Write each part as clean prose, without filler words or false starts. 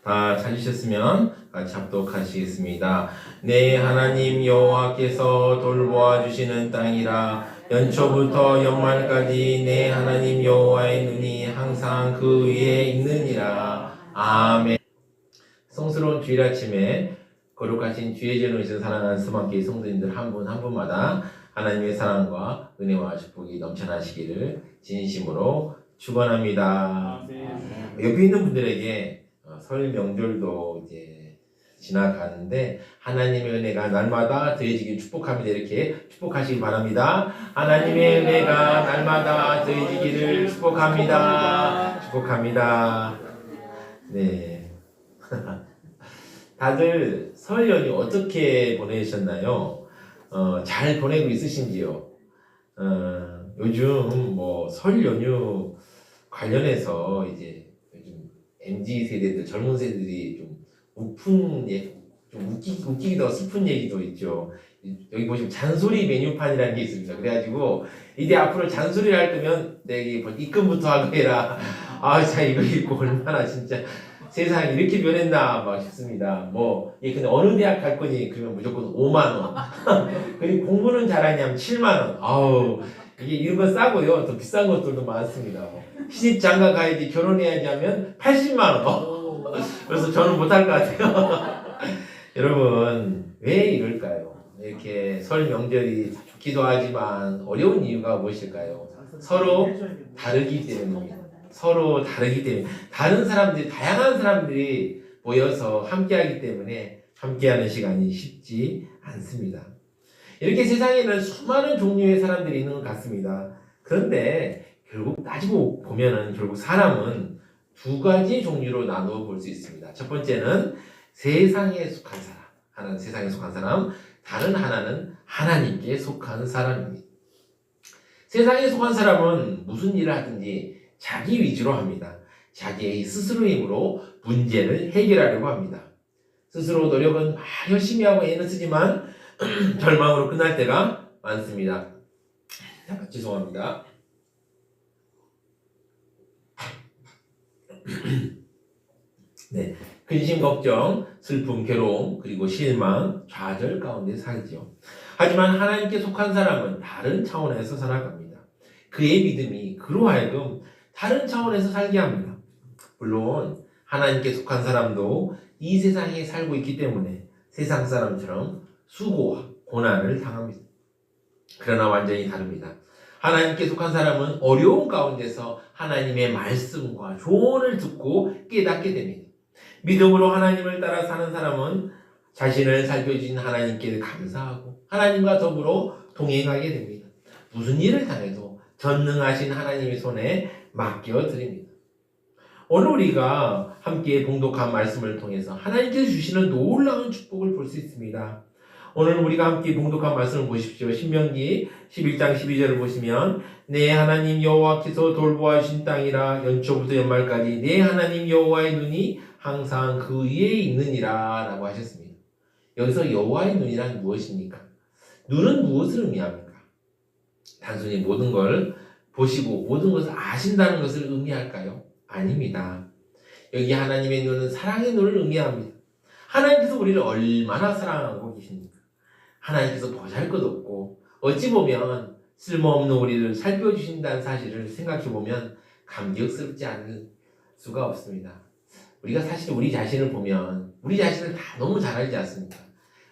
다 찾으셨으면 같이 합독하시겠습니다. 내 하나님 여호와께서 돌보아 주시는 땅이라. 연초부터 연말까지 내 하나님 여호와의 눈이 항상 그 위에 있느니라. 아멘. 성스러운 주일 아침에 거룩하신 주의 제로 이신 사랑하는 스마키 성도님들 한 분 한 분마다 하나님의 사랑과 은혜와 축복이 넘쳐나시기를 진심으로 축원합니다. 옆에 있는 분들에게 설 명절도 이제 지나가는데 하나님의 은혜가 날마다 더해지길 축복합니다. 이렇게 축복하시기 바랍니다. 하나님의 은혜가 날마다 더해지기를 축복합니다. 축복합니다. 네. 다들 설 연휴 어떻게 보내셨나요? 잘 보내고 있으신지요? 요즘 뭐 설 연휴 관련해서 이제 요즘 MZ 세대들, 젊은 세대들이 좀 웃기기도 슬픈 얘기도 있죠. 여기 보시면 잔소리 메뉴판이라는 게 있습니다. 그래가지고 이제 앞으로 잔소리를 할 거면 내기 입금부터 하고 해라. 아, 자 이거 읽고 얼마나 진짜 세상이 이렇게 변했나 막 싶습니다. 뭐, 근데 어느 대학 갈 거니? 그러면 무조건 5만원. 그리고 공부는 잘하냐면 7만원. 아우, 이게 이런 건 싸고요. 더 비싼 것들도 많습니다. 시집 장가 가야지, 결혼해야지 하면 80만원. 그래서 저는 못할 것 같아요. 여러분, 왜 이럴까요? 이렇게 설 명절이 좋기도 하지만 어려운 이유가 무엇일까요? 서로 다르기 때문입니다. 서로 다르기 때문에 다른 사람들이 다양한 사람들이 모여서 함께하기 때문에 함께하는 시간이 쉽지 않습니다. 이렇게 세상에는 수많은 종류의 사람들이 있는 것 같습니다. 그런데 결국 따지고 보면은 결국 사람은 두 가지 종류로 나누어 볼 수 있습니다. 첫 번째는 세상에 속한 사람, 하나는 세상에 속한 사람, 다른 하나는 하나님께 속한 사람입니다. 세상에 속한 사람은 무슨 일을 하든지 자기 위주로 합니다. 자기의 스스로의 힘으로 문제를 해결하려고 합니다. 스스로 노력은 열심히 하고 애는 쓰지만 절망으로 끝날 때가 많습니다. 죄송합니다. 네, 근심, 걱정, 슬픔, 괴로움, 그리고 실망, 좌절 가운데 살지요. 하지만 하나님께 속한 사람은 다른 차원에서 살아갑니다. 그의 믿음이 그로 하여금 다른 차원에서 살게 합니다. 물론 하나님께 속한 사람도 이 세상에 살고 있기 때문에 세상 사람처럼 수고와 고난을 당합니다. 그러나 완전히 다릅니다. 하나님께 속한 사람은 어려운 가운데서 하나님의 말씀과 조언을 듣고 깨닫게 됩니다. 믿음으로 하나님을 따라 사는 사람은 자신을 살펴주신 하나님께 감사하고 하나님과 더불어 동행하게 됩니다. 무슨 일을 당해도 전능하신 하나님의 손에 맡겨드립니다. 오늘 우리가 함께 봉독한 말씀을 통해서 하나님께서 주시는 놀라운 축복을 볼 수 있습니다. 오늘 우리가 함께 봉독한 말씀을 보십시오. 신명기 11장 12절을 보시면 내 하나님 여호와께서 돌보아 주신 땅이라. 연초부터 연말까지 내 하나님 여호와의 눈이 항상 그 위에 있느니라 라고 하셨습니다. 여기서 여호와의 눈이란 무엇입니까? 눈은 무엇을 의미합니까? 단순히 모든 걸 보시고 모든 것을 아신다는 것을 의미할까요? 아닙니다. 여기 하나님의 눈은 사랑의 눈을 의미합니다. 하나님께서 우리를 얼마나 사랑하고 계십니까? 하나님께서 보잘것없고 어찌 보면 쓸모없는 우리를 살펴주신다는 사실을 생각해보면 감격스럽지 않을 수가 없습니다. 우리가 사실 우리 자신을 보면 우리 자신을 다 너무 잘 알지 않습니까?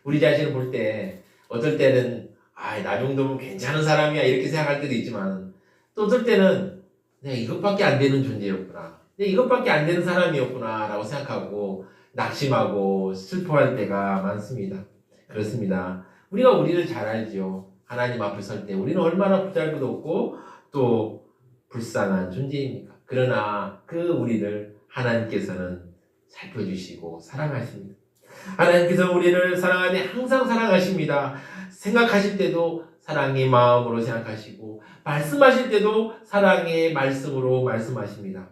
우리 자신을 볼 때 어떨 때는 나 정도면 괜찮은 사람이야 이렇게 생각할 때도 있지만 또 어떨 때는 내가 이것밖에 안 되는 존재였구나, 내가 이것밖에 안 되는 사람이었구나 라고 생각하고 낙심하고 슬퍼할 때가 많습니다. 그렇습니다. 우리가 우리를 잘 알죠. 하나님 앞에 설 때 우리는 얼마나 보잘것없고 또 불쌍한 존재입니까? 그러나 그 우리를 하나님께서는 살펴주시고 사랑하십니다. 하나님께서 우리를 사랑하되 항상 사랑하십니다. 생각하실 때도 사랑의 마음으로 생각하시고 말씀하실 때도 사랑의 말씀으로 말씀하십니다.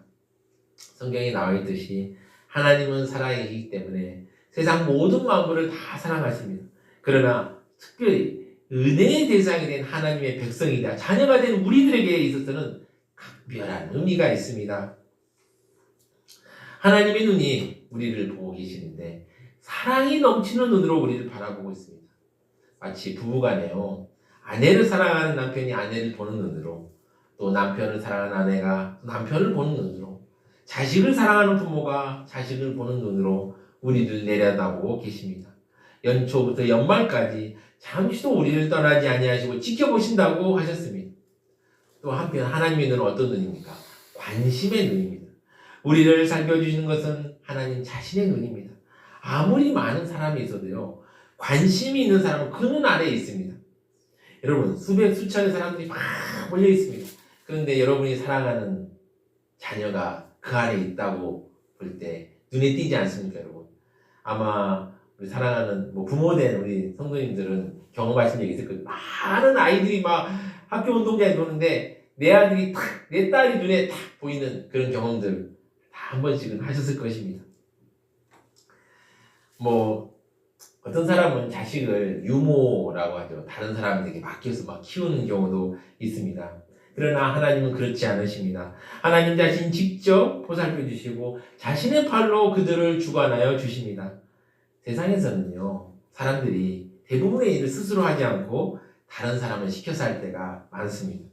성경에 나와 있듯이 하나님은 사랑이기 때문에 세상 모든 만물을 다 사랑하십니다. 그러나 특별히 은혜의 대상이 된 하나님의 백성이다, 자녀가 된 우리들에게 있어서는 각별한 의미가 있습니다. 하나님의 눈이 우리를 보고 계시는데 사랑이 넘치는 눈으로 우리를 바라보고 있습니다. 마치 부부간에요. 아내를 사랑하는 남편이 아내를 보는 눈으로, 또 남편을 사랑하는 아내가 남편을 보는 눈으로, 자식을 사랑하는 부모가 자식을 보는 눈으로 우리를 내려다보고 계십니다. 연초부터 연말까지 잠시도 우리를 떠나지 아니하시고 지켜보신다고 하셨습니다. 또 한편 하나님의 눈은 어떤 눈입니까? 관심의 눈입니다. 우리를 살펴주시는 것은 하나님 자신의 눈입니다. 아무리 많은 사람이 있어도요, 관심이 있는 사람은 그 눈 아래에 있습니다. 여러분, 수백 수천의 사람들이 막 몰려 있습니다. 그런데 여러분이 사랑하는 자녀가 그 안에 있다고 볼 때 눈에 띄지 않습니까, 여러분? 아마 우리 사랑하는 부모된 우리 성도님들은 경험하신 적이 있을 거예요. 많은 아이들이 막 학교 운동장에 노는데 내 아들이 탁, 내 딸이 눈에 탁 보이는 그런 경험들 다 한 번씩은 하셨을 것입니다. 어떤 사람은 자식을 유모라고 하죠. 다른 사람에게 맡겨서 막 키우는 경우도 있습니다. 그러나 하나님은 그렇지 않으십니다. 하나님 자신 직접 보살펴 주시고 자신의 팔로 그들을 주관하여 주십니다. 세상에서는요, 사람들이 대부분의 일을 스스로 하지 않고 다른 사람을 시켜서 할 때가 많습니다.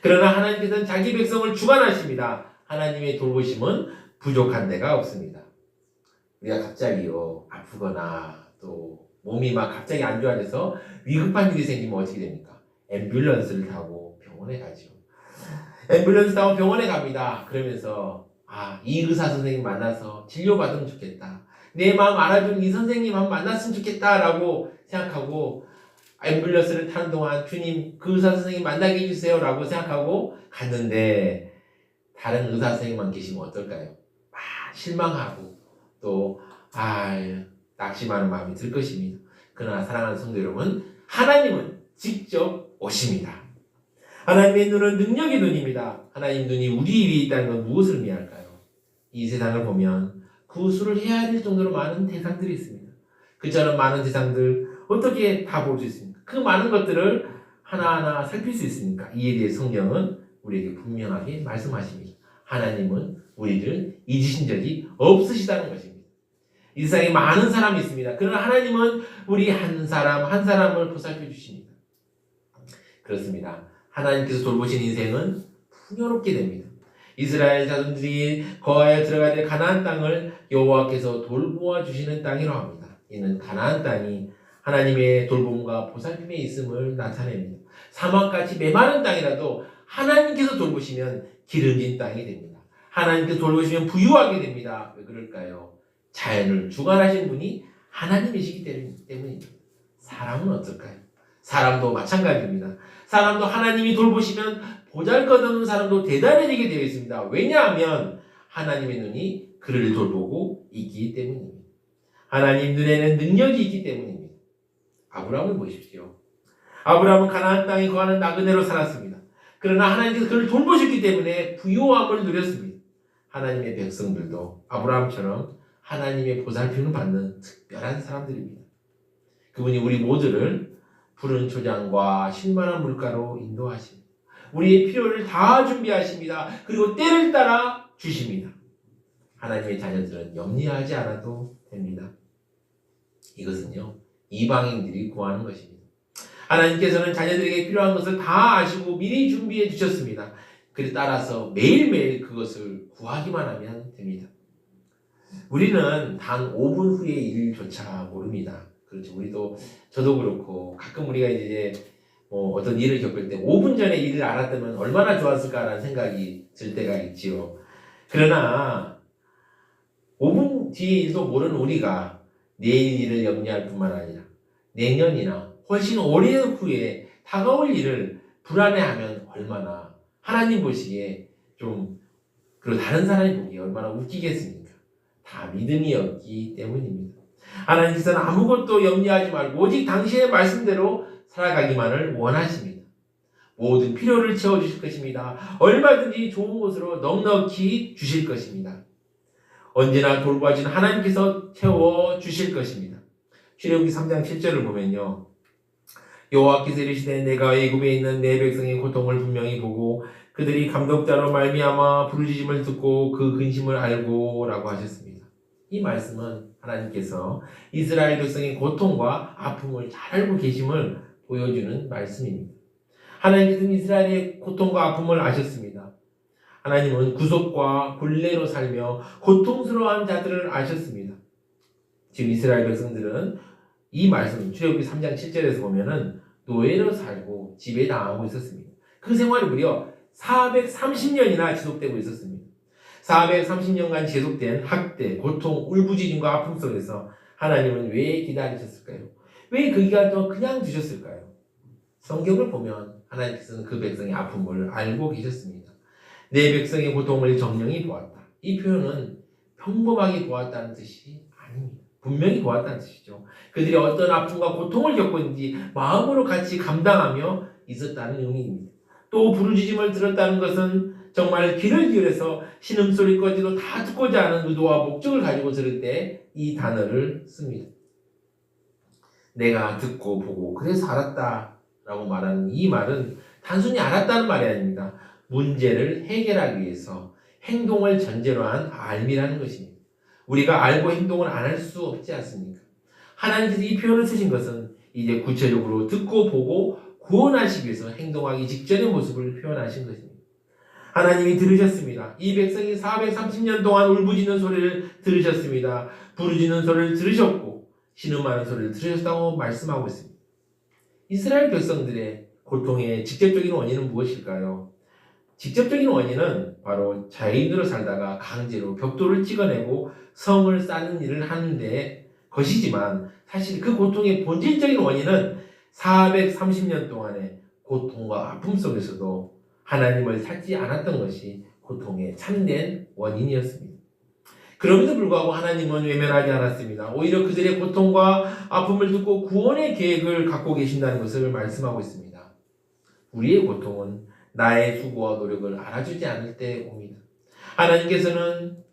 그러나 하나님께서는 자기 백성을 주관하십니다. 하나님의 돌보심은 부족한 데가 없습니다. 우리가 갑자기요, 아프거나 또 몸이 막 갑자기 안 좋아져서 위급한 일이 생기면 어떻게 됩니까? 앰뷸런스를 타고 병원에 가죠. 앰뷸런스 타고 병원에 갑니다. 그러면서 이 의사 선생님 만나서 진료받으면 좋겠다. 내 마음 알아주는 이 선생님 한번 만났으면 좋겠다라고 생각하고 앰뷸런스를 타는 동안 주님 그 의사 선생님 만나게 해주세요 라고 생각하고 갔는데 다른 의사 선생님만 계시면 어떨까요? 실망하고 또 낙심하는 마음이 들 것입니다. 그러나 사랑하는 성도 여러분, 하나님은 직접 오십니다. 하나님의 눈은 능력의 눈입니다. 하나님 눈이 우리 위에 있다는 건 무엇을 의미할까요? 이 세상을 보면 구수를 해야 될 정도로 많은 대상들이 있습니다. 그처럼 많은 대상들 어떻게 다 볼 수 있습니까? 그 많은 것들을 하나하나 살필 수 있습니까? 이에 대해 성경은 우리에게 분명하게 말씀하십니다. 하나님은 우리를 잊으신 적이 없으시다는 것입니다. 이 세상에 많은 사람이 있습니다. 그러나 하나님은 우리 한 사람 한 사람을 보살펴 주십니다. 그렇습니다. 하나님께서 돌보신 인생은 풍요롭게 됩니다. 이스라엘 자손들이 거하여 들어가야 될 가나안 땅을 여호와께서 돌보아 주시는 땅이라고 합니다. 이는 가나안 땅이 하나님의 돌봄과 보살핌에 있음을 나타냅니다. 사막같이 메마른 땅이라도 하나님께서 돌보시면 기름진 땅이 됩니다. 하나님께서 돌보시면 부유하게 됩니다. 왜 그럴까요? 자연을 주관하신 분이 하나님이시기 때문입니다. 사람은 어떨까요? 사람도 마찬가지입니다. 사람도 하나님이 돌보시면 보잘것없는 사람도 대단해지게 되어 있습니다. 왜냐하면 하나님의 눈이 그를 돌보고 있기 때문입니다. 하나님 눈에는 능력이 있기 때문입니다. 아브라함을 보십시오. 아브라함은 가나안 땅에 거하는 나그네로 살았습니다. 그러나 하나님께서 그를 돌보셨기 때문에 부요함을 누렸습니다. 하나님의 백성들도 아브라함처럼 하나님의 보살핌을 받는 특별한 사람들입니다. 그분이 우리 모두를 푸른 초장과 신만한 물가로 인도하십니다. 우리의 필요를 다 준비하십니다. 그리고 때를 따라 주십니다. 하나님의 자녀들은 염려하지 않아도 됩니다. 이것은요, 이방인들이 구하는 것입니다. 하나님께서는 자녀들에게 필요한 것을 다 아시고 미리 준비해 주셨습니다. 그에 따라서 매일매일 그것을 구하기만 하면 됩니다. 우리는 단 5분 후의 일조차 모릅니다. 그렇죠. 저도 그렇고 가끔 우리가 이제 어떤 일을 겪을 때 5분 전에 일을 알았다면 얼마나 좋았을까라는 생각이 들 때가 있지요. 그러나 5분 뒤의 일도 모르는 우리가 내일 일을 염려할 뿐만 아니라 내년이나 훨씬 오래 후에 다가올 일을 불안해하면 얼마나 하나님 보시기에 그리고 다른 사람이 보기에 얼마나 웃기겠습니까? 다 믿음이 없기 때문입니다. 하나님께서는 아무것도 염려하지 말고 오직 당신의 말씀대로 살아가기만을 원하십니다. 모든 필요를 채워주실 것입니다. 얼마든지 좋은 곳으로 넉넉히 주실 것입니다. 언제나 돌보아주는 하나님께서 채워주실 것입니다. 출애굽기 3장 7절을 보면요, 여호와께서 이르시되 내가 애굽에 있는 내 백성의 고통을 분명히 보고 그들이 감독자로 말미암아 부르짖음을 듣고 그 근심을 알고 라고 하셨습니다. 이 말씀은 하나님께서 이스라엘 백성의 고통과 아픔을 잘 알고 계심을 보여주는 말씀입니다. 하나님께서는 이스라엘의 고통과 아픔을 아셨습니다. 하나님은 구속과 굴레로 살며 고통스러워한 자들을 아셨습니다. 지금 이스라엘 백성들은 이 말씀 출애굽기 3장 7절에서 보면은 노예로 살고 지배당하고 있었습니다. 그 생활이 무려 430년이나 지속되고 있었습니다. 430년간 지속된 학대, 고통, 울부짖음과 아픔 속에서 하나님은 왜 기다리셨을까요? 왜 그 기간 동안 그냥 두셨을까요? 성경을 보면 하나님께서는 그 백성의 아픔을 알고 계셨습니다. 내 백성의 고통을 정령히 보았다. 이 표현은 평범하게 보았다는 뜻이 아닙니다. 분명히 보았다는 뜻이죠. 그들이 어떤 아픔과 고통을 겪고 있는지 마음으로 같이 감당하며 있었다는 의미입니다. 또 부르짖음을 들었다는 것은 정말 귀를 기울여서 신음소리까지도 다 듣고자 하는 의도와 목적을 가지고 들을 때 이 단어를 씁니다. 내가 듣고 보고 그래서 알았다 라고 말하는 이 말은 단순히 알았다는 말이 아닙니다. 문제를 해결하기 위해서 행동을 전제로 한 알미라는 것입니다. 우리가 알고 행동을 안 할 수 없지 않습니까? 하나님께서 이 표현을 쓰신 것은 이제 구체적으로 듣고 보고 구원하시기 위해서 행동하기 직전의 모습을 표현하신 것입니다. 하나님이 들으셨습니다. 이 백성이 430년 동안 울부짖는 소리를 들으셨습니다. 부르짖는 소리를 들으셨고 신음하는 소리를 들으셨다고 말씀하고 있습니다. 이스라엘 백성들의 고통의 직접적인 원인은 무엇일까요? 직접적인 원인은 바로 자유인으로 살다가 강제로 벽돌을 찍어내고 성을 쌓는 일을 하는데 것이지만 사실 그 고통의 본질적인 원인은 430년 동안의 고통과 아픔 속에서도 하나님을 찾지 않았던 것이 고통의 참된 원인이었습니다. 그럼에도 불구하고 하나님은 외면하지 않았습니다. 오히려 그들의 고통과 아픔을 듣고 구원의 계획을 갖고 계신다는 것을 말씀하고 있습니다. 우리의 고통은 나의 수고와 노력을 알아주지 않을 때 옵니다. 하나님께서는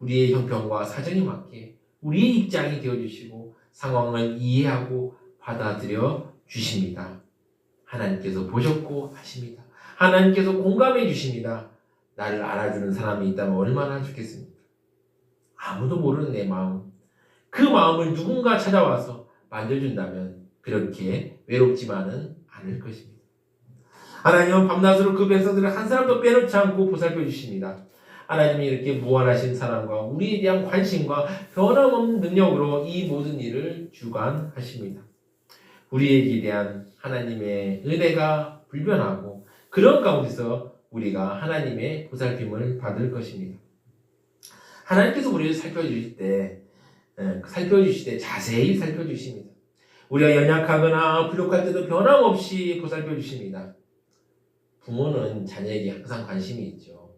우리의 형편과 사정에 맞게 우리의 입장이 되어주시고 상황을 이해하고 받아들여 주십니다. 하나님께서 보셨고 하십니다. 하나님께서 공감해 주십니다. 나를 알아주는 사람이 있다면 얼마나 좋겠습니까? 아무도 모르는 내 마음, 그 마음을 누군가 찾아와서 만져준다면 그렇게 외롭지만은 않을 것입니다. 하나님은 밤낮으로 그 백성들을 한 사람도 빼놓지 않고 보살펴 주십니다. 하나님이 이렇게 무한하신 사랑과 우리에 대한 관심과 변함없는 능력으로 이 모든 일을 주관하십니다. 우리에게 대한 하나님의 은혜가 불변하고 그런 가운데서 우리가 하나님의 보살핌을 받을 것입니다. 하나님께서 우리를 살펴주실 때 자세히 살펴주십니다. 우리가 연약하거나 부족할 때도 변함없이 보살펴주십니다. 부모는 자녀에게 항상 관심이 있죠.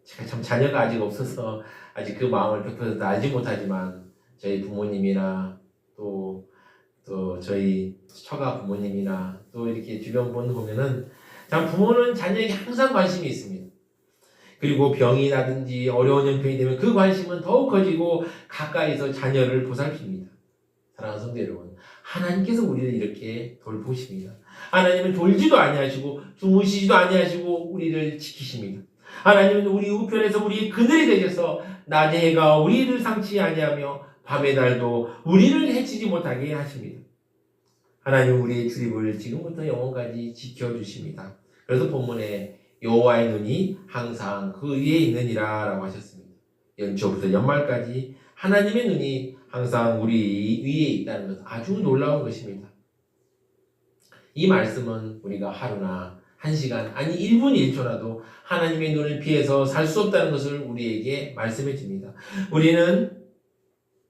제가 참 자녀가 아직 없어서 아직 그 마음을 100% 알지 못하지만 저희 부모님이나 또 저희 처가 부모님이나 또 이렇게 주변 분 보면은 참 부모는 자녀에게 항상 관심이 있습니다. 그리고 병이 나든지 어려운 형편이 되면 그 관심은 더욱 커지고 가까이서 자녀를 보살핍니다. 사랑하는 성도 여러분, 하나님께서 우리를 이렇게 돌보십니다. 하나님은 졸지도 아니하시고 주무시지도 아니하시고 우리를 지키십니다. 하나님은 우리 우편에서 우리의 그늘이 되셔서 낮의 해가 우리를 상치 아니하며 밤의 달도 우리를 해치지 못하게 하십니다. 하나님은 우리의 출입을 지금부터 영원까지 지켜주십니다. 그래서 본문에 여호와의 눈이 항상 그 위에 있느니라 라고 하셨습니다. 연초부터 연말까지 하나님의 눈이 항상 우리 위에 있다는 것은 아주 놀라운 것입니다. 이 말씀은 우리가 하루나 1시간 아니 1분 1초라도 하나님의 눈을 피해서 살 수 없다는 것을 우리에게 말씀해 줍니다. 우리는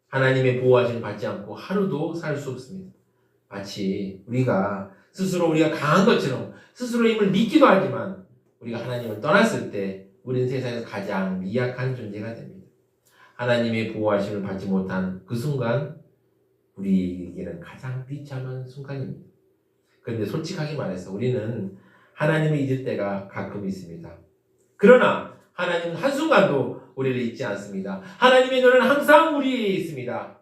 하나님의 보호하심을 받지 않고 하루도 살 수 없습니다. 마치 우리가 강한 것처럼 스스로 힘을 믿기도 하지만 우리가 하나님을 떠났을 때 우리는 세상에서 가장 미약한 존재가 됩니다. 하나님의 보호하심을 받지 못한 그 순간 우리에게는 가장 비참한 순간입니다. 그런데 솔직하게 말해서 우리는 하나님을 잊을 때가 가끔 있습니다. 그러나 하나님은 한순간도 우리를 잊지 않습니다. 하나님의 눈은 항상 우리에 있습니다.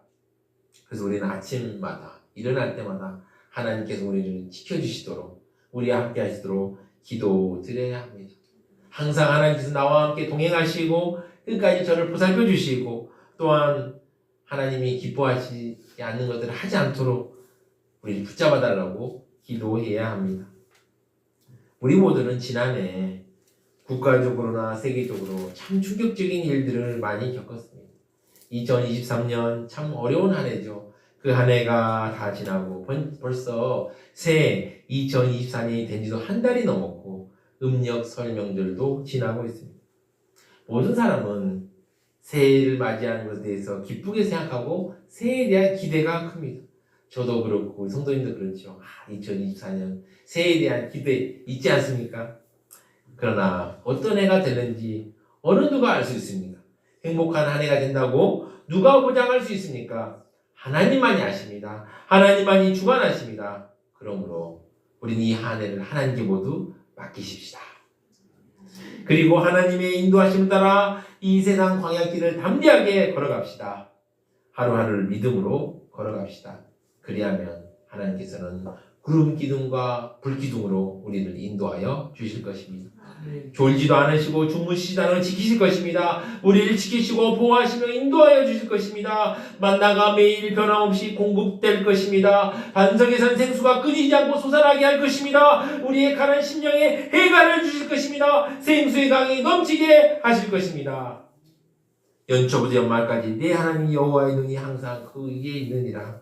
그래서 우리는 아침마다 일어날 때마다 하나님께서 우리를 지켜주시도록 우리와 함께 하시도록 기도드려야 합니다. 항상 하나님께서 나와 함께 동행하시고 끝까지 저를 보살펴 주시고 또한 하나님이 기뻐하시지 않는 것들을 하지 않도록 우리를 붙잡아 달라고 기도해야 합니다. 우리 모두는 지난해 국가적으로나 세계적으로 참 충격적인 일들을 많이 겪었습니다. 2023년 참 어려운 한 해죠. 그 한 해가 다 지나고 벌써 새해 2024년이 된 지도 한 달이 넘었고 음력 설명절도 지나고 있습니다. 모든 사람은 새해를 맞이하는 것에 대해서 기쁘게 생각하고 새해에 대한 기대가 큽니다. 저도 그렇고 성도님도 그렇죠. 2024년 새해에 대한 기대 있지 않습니까? 그러나 어떤 해가 되는지 어느 누가 알 수 있습니까? 행복한 한 해가 된다고 누가 보장할 수 있습니까? 하나님만이 아십니다. 하나님만이 주관하십니다. 그러므로 우리는 이 한 해를 하나님께 모두 맡기십시다. 그리고 하나님의 인도하심을 따라 이 세상 광야길을 담대하게 걸어갑시다. 하루하루를 믿음으로 걸어갑시다. 그리하면 하나님께서는 구름 기둥과 불 기둥으로 우리를 인도하여 주실 것입니다. 졸지도 않으시고 주무시지 않으 지키실 것입니다. 우리를 지키시고 보호하시며 인도하여 주실 것입니다. 만나가 매일 변함없이 공급될 것입니다. 반석에선 생수가 끊이지 않고 솟아나게 할 것입니다. 우리의 가난 심령에 해가를 주실 것입니다. 생수의 강이 넘치게 하실 것입니다. 연초부터 연말까지 내 하나님 여호와의 눈이 항상 그 위에 있느니라.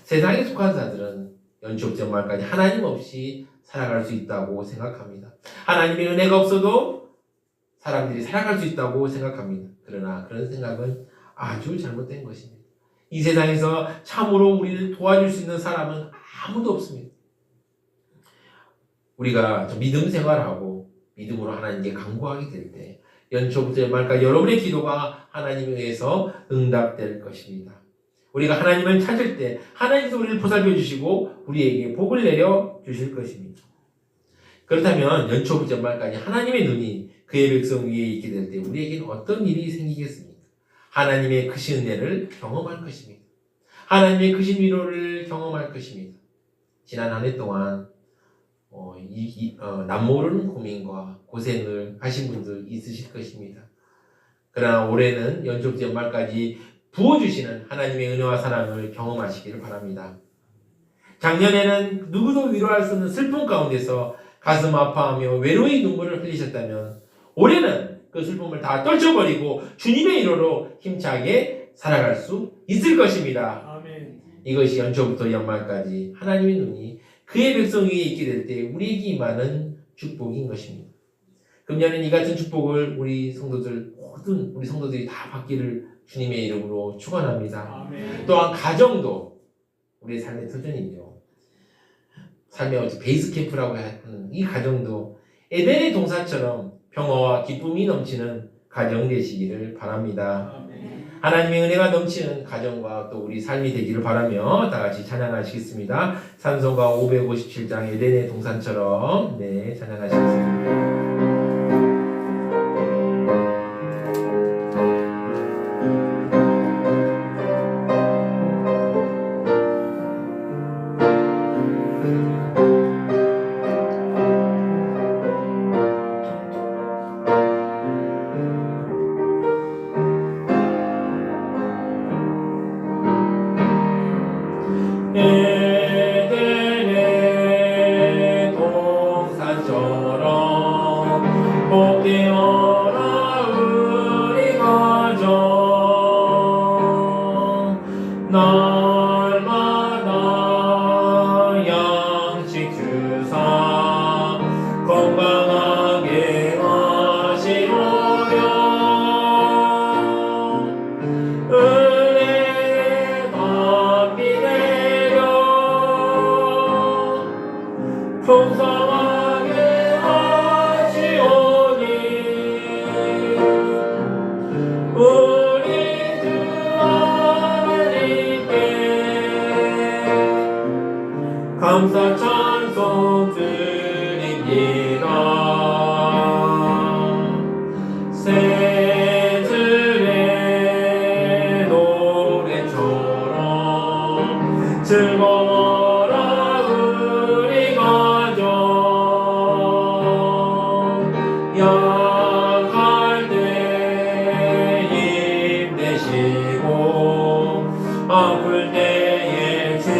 세상에 속한 자들은 연초부터 연말까지 하나님 없이 살아갈 수 있다고 생각합니다. 하나님의 은혜가 없어도 사람들이 살아갈 수 있다고 생각합니다. 그러나 그런 생각은 아주 잘못된 것입니다. 이 세상에서 참으로 우리를 도와줄 수 있는 사람은 아무도 없습니다. 우리가 믿음 생활하고 믿음으로 하나님께 간구하게 될 때 연초부터 연말까지 여러분의 기도가 하나님에 의해서 응답될 것입니다. 우리가 하나님을 찾을 때 하나님께서 우리를 보살펴 주시고 우리에게 복을 내려 주실 것입니다. 그렇다면 연초부터 연말까지 하나님의 눈이 그의 백성 위에 있게 될 때 우리에게는 어떤 일이 생기겠습니까? 하나님의 크신 은혜를 경험할 것입니다. 하나님의 크신 위로를 경험할 것입니다. 지난 한 해 동안 남모르는 고민과 고생을 하신 분들 있으실 것입니다. 그러나 올해는 연초부터 연말까지 부어주시는 하나님의 은혜와 사랑을 경험하시기를 바랍니다. 작년에는 누구도 위로할 수 없는 슬픔 가운데서 가슴 아파하며 외로이 눈물을 흘리셨다면 올해는 그 슬픔을 다 떨쳐버리고 주님의 위로로 힘차게 살아갈 수 있을 것입니다. 아멘. 이것이 연초부터 연말까지 하나님의 눈이 그의 백성 위에 있게 될 때 우리에게 임하는 축복인 것입니다. 금년엔 이 같은 축복을 우리 모든 우리 성도들이 다 받기를 주님의 이름으로 축원합니다. 아멘. 또한 가정도 우리의 삶의 터전이죠. 삶의 베이스 캠프라고 하는 이 가정도 에덴의 동산처럼 평화와 기쁨이 넘치는 가정 되시기를 바랍니다. 아멘. 하나님의 은혜가 넘치는 가정과 또 우리 삶이 되기를 바라며 다 같이 찬양하시겠습니다. 찬송가 557장 에덴의 동산처럼 찬양하시겠습니다. 에덴의 동산처럼 복되어라 우리 가정 날마다 양식 주사 건강하게 하시오며 은혜의 담비 내려 풍성하게 하시오니 우리 주 하나님께 감사 찬송 드립니다. 새들의 노래처럼 즐거워라 우리 가정 아플 때에 치료하며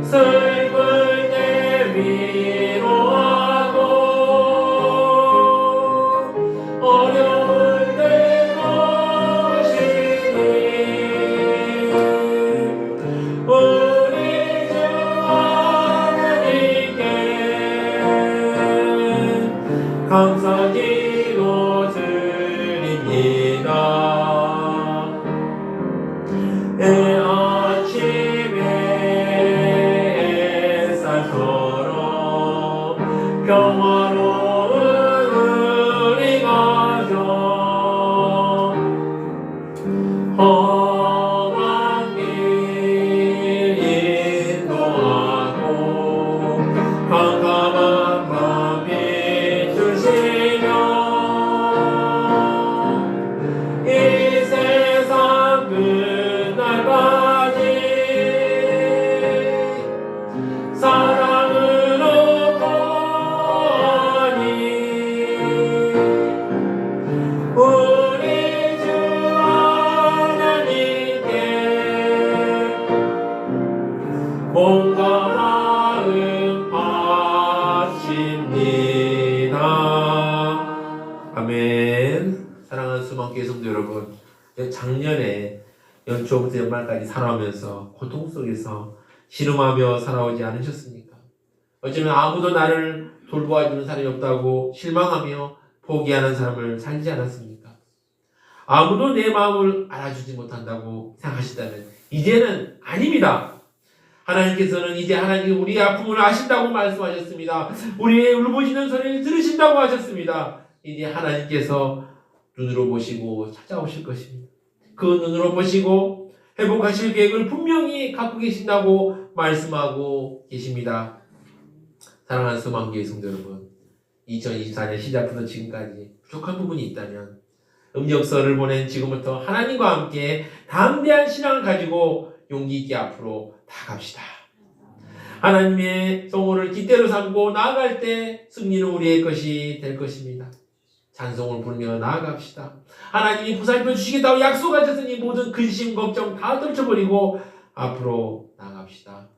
슬플 때 위로하고 어려울 때 모시니 우리 주 하나님께 감사기도 드립니다. 아침에 햇살처럼 평화로운 우리 가정 험한 길 인도하고 캄캄한 밤 비추시며 이 세상 끝날까지 사랑으로 보니 우리 주 하나님께 몸과 마음 바칩니다. 아멘. 사랑하는 수많은 성도 여러분, 작년에 연초부터 연말까지 살아오면서 고통 속에서 신음하며 살아오지 않으셨습니까? 어쩌면 아무도 나를 돌보아주는 사람이 없다고 실망하며 포기하는 사람을 살지 않았습니까? 아무도 내 마음을 알아주지 못한다고 생각하시다면 이제는 아닙니다. 하나님께서는 이제 하나님 우리의 아픔을 아신다고 말씀하셨습니다. 우리의 울부짖는 소리를 들으신다고 하셨습니다. 이제 하나님께서 눈으로 보시고 찾아오실 것입니다. 그 눈으로 보시고 회복하실 계획을 분명히 갖고 계신다고 말씀하고 계십니다. 사랑하는 수만교회 성도 여러분, 2024년 시작부터 지금까지 부족한 부분이 있다면 음력설을 보낸 지금부터 하나님과 함께 담대한 신앙을 가지고 용기 있게 앞으로 나아갑시다. 하나님의 성호를 깃대로 삼고 나아갈 때 승리는 우리의 것이 될 것입니다. 찬송을 부르며 나아갑시다. 하나님이 보살펴 주시겠다고 약속하셨으니 모든 근심 걱정 다 떨쳐버리고 앞으로 나아갑시다.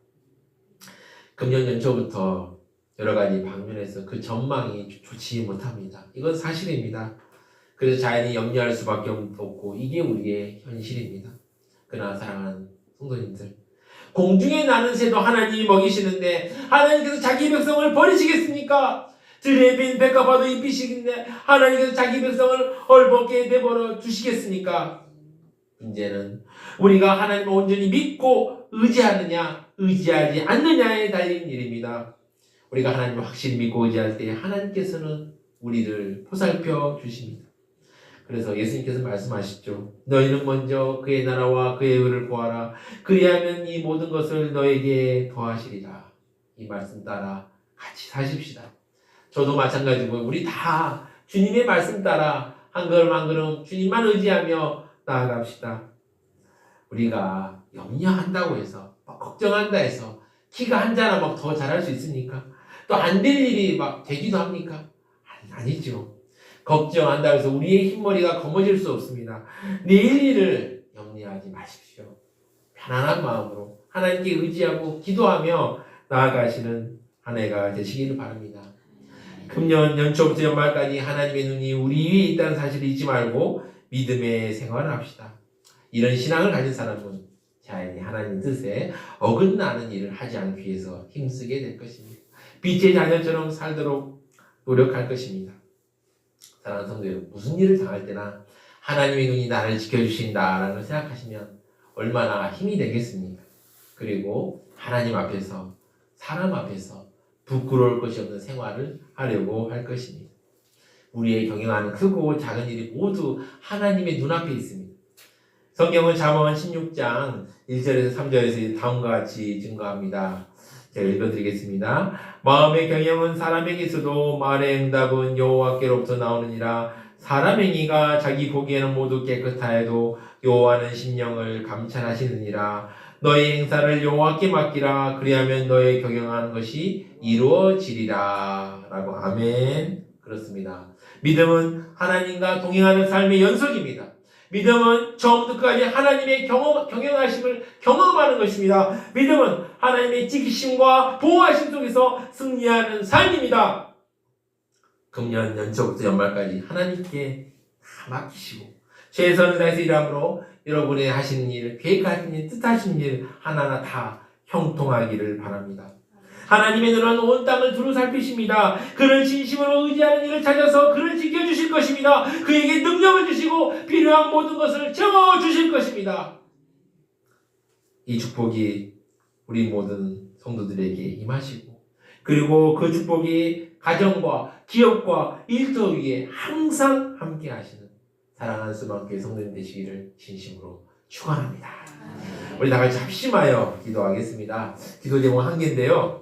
금년 연초부터 여러 가지 방면에서 그 전망이 좋지 못합니다. 이건 사실입니다. 그래서 자연히 염려할 수밖에 없고 이게 우리의 현실입니다. 그러나 사랑하는 성도님들, 공중에 나는 새도 하나님이 먹이시는데 하나님께서 자기 백성을 버리시겠습니까? 들에 빈 백합화도 입히시는데 하나님께서 자기 백성을 헐벗게 내버려 두시겠습니까? 문제는 우리가 하나님을 온전히 믿고 의지하느냐 의지하지 않느냐에 달린 일입니다. 우리가 하나님을 확실히 믿고 의지할 때 하나님께서는 우리를 보살펴 주십니다. 그래서 예수님께서 말씀하시죠. 너희는 먼저 그의 나라와 그의 의를 구하라. 그리하면 이 모든 것을 너에게 더하시리라. 이 말씀 따라 같이 사십시다. 저도 마찬가지고 우리 다 주님의 말씀 따라 한 걸음 한 걸음 주님만 의지하며 나아갑시다. 우리가 염려한다고 해서 막 걱정한다 해서 키가 한 자나 막 더 잘할 수 있습니까? 또 안 될 일이 막 되기도 합니까? 아니죠. 걱정한다고 해서 우리의 흰머리가 검어질 수 없습니다. 내일 일을 염려하지 마십시오. 편안한 마음으로 하나님께 의지하고 기도하며 나아가시는 한 해가 되시기를 바랍니다. 금년 연초부터 연말까지 하나님의 눈이 우리 위에 있다는 사실을 잊지 말고 믿음의 생활을 합시다. 이런 신앙을 가진 사람은 자연히 하나님 뜻에 어긋나는 일을 하지 않기 위해서 힘쓰게 될 것입니다. 빛의 자녀처럼 살도록 노력할 것입니다. 사랑하는 성도 여러분, 무슨 일을 당할 때나 하나님의 눈이 나를 지켜주신다라는 걸 생각하시면 얼마나 힘이 되겠습니까? 그리고 하나님 앞에서 사람 앞에서 부끄러울 것이 없는 생활을 하려고 할 것입니다. 우리의 경영하는 크고 작은 일이 모두 하나님의 눈앞에 있습니다. 성경은 잠언 16장 1절에서 3절에서 다음과 같이 증거합니다. 제가 읽어드리겠습니다. 마음의 경영은 사람에게 있어도 말의 응답은 여호와께로부터 나오느니라. 사람의 행위가 자기 보기에는 모두 깨끗하여도 여호와는 심령을 감찰하시느니라. 너의 행사를 여호와께 맡기라. 그리하면 너의 경영하는 것이 이루어지리라. 라고. 아멘. 그렇습니다. 믿음은 하나님과 동행하는 삶의 연속입니다. 믿음은 처음부터 끝까지 하나님의 경영하심을 경험하는 것입니다. 믿음은 하나님의 지키심과 보호하심 속에서 승리하는 삶입니다. 금년 연초부터 연말까지 하나님께 다 맡기시고 최선을 다해서 일함으로 여러분의 하시는 일, 계획하신 일, 뜻하신 일 하나하나 다 형통하기를 바랍니다. 하나님의 눈은 온 땅을 두루 살피십니다. 그를 진심으로 의지하는 일을 찾아서 그를 지켜주실 것입니다. 그에게 능력을 주시고 필요한 모든 것을 채워주실 것입니다. 이 축복이 우리 모든 성도들에게 임하시고 그리고 그 축복이 가정과 기업과 일터 위에 항상 함께 하시는 사랑하는 수만교회 성도님 되시기를 진심으로 축원합니다. 우리 다 같이 합심하여 기도하겠습니다. 기도 제목 한 개인데요.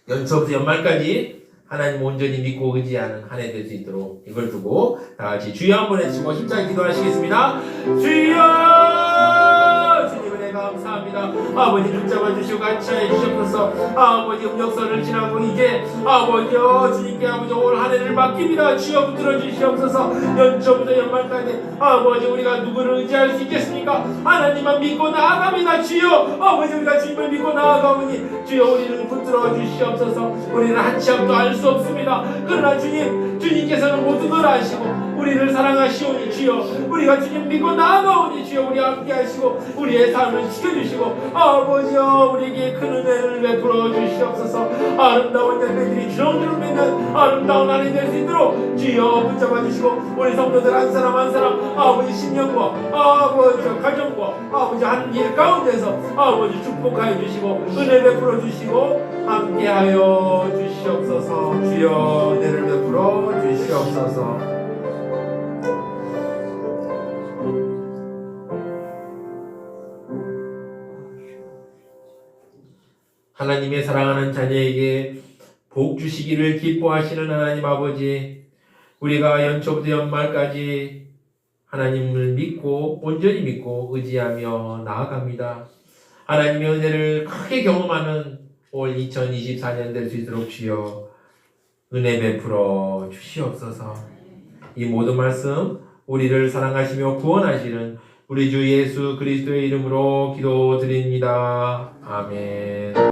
연초부터 연말까지 하나님 온전히 믿고 의지하는 한 해 될 수 있도록 이걸 두고 다 같이 주여 한번 해주시고 힘차게 기도하시겠습니다. 주여! 주님 은혜 감사합니다. 아버지 붙잡아 주시고 같이 해 주시옵소서. 아버지 음력선을 지나고 이제 아버지여 주님께 아버지 올 한 해를 맡깁니다. 주여 붙들어 주시옵소서. 연초부터 연말까지 아버지 우리가 누구를 의지할 수 있겠습니까? 하나님만 믿고 나아갑니다. 주여 아버지 우리가 주님을 믿고 나아가오니 주여 우리를 붙들어 주시옵소서. 우리는 한 치 앞도 알 수 없습니다. 그러나 주님께서는 모든 걸 아시고 우리를 사랑하시오니 주여 우리가 주님 믿고 나아가오니 주여 우리 함께 하시고 우리의 삶을 지켜주시고 아버지여 우리에게 큰 은혜를 베풀어 주시옵소서. 아름다운 열매들이 주렁주렁 맺는 아름다운 한 해 될 수 있도록 주여 붙잡아 주시고 우리 성도들 한 사람 한 사람 아버지 신령과 아버지 가정과 아버지 한 일 가운데서 아버지 축복하여 주시고 은혜 베풀어 주시고 함께하여 주시옵소서. 주여 은혜를 베풀어 주시옵소서. 하나님의 사랑하는 자녀에게 복 주시기를 기뻐하시는 하나님 아버지, 우리가 연초부터 연말까지 하나님을 믿고 온전히 믿고 의지하며 나아갑니다. 하나님의 은혜를 크게 경험하는 올 2024년 될 수 있도록 주여 은혜 베풀어 주시옵소서. 이 모든 말씀 우리를 사랑하시며 구원하시는 우리 주 예수 그리스도의 이름으로 기도드립니다. 아멘.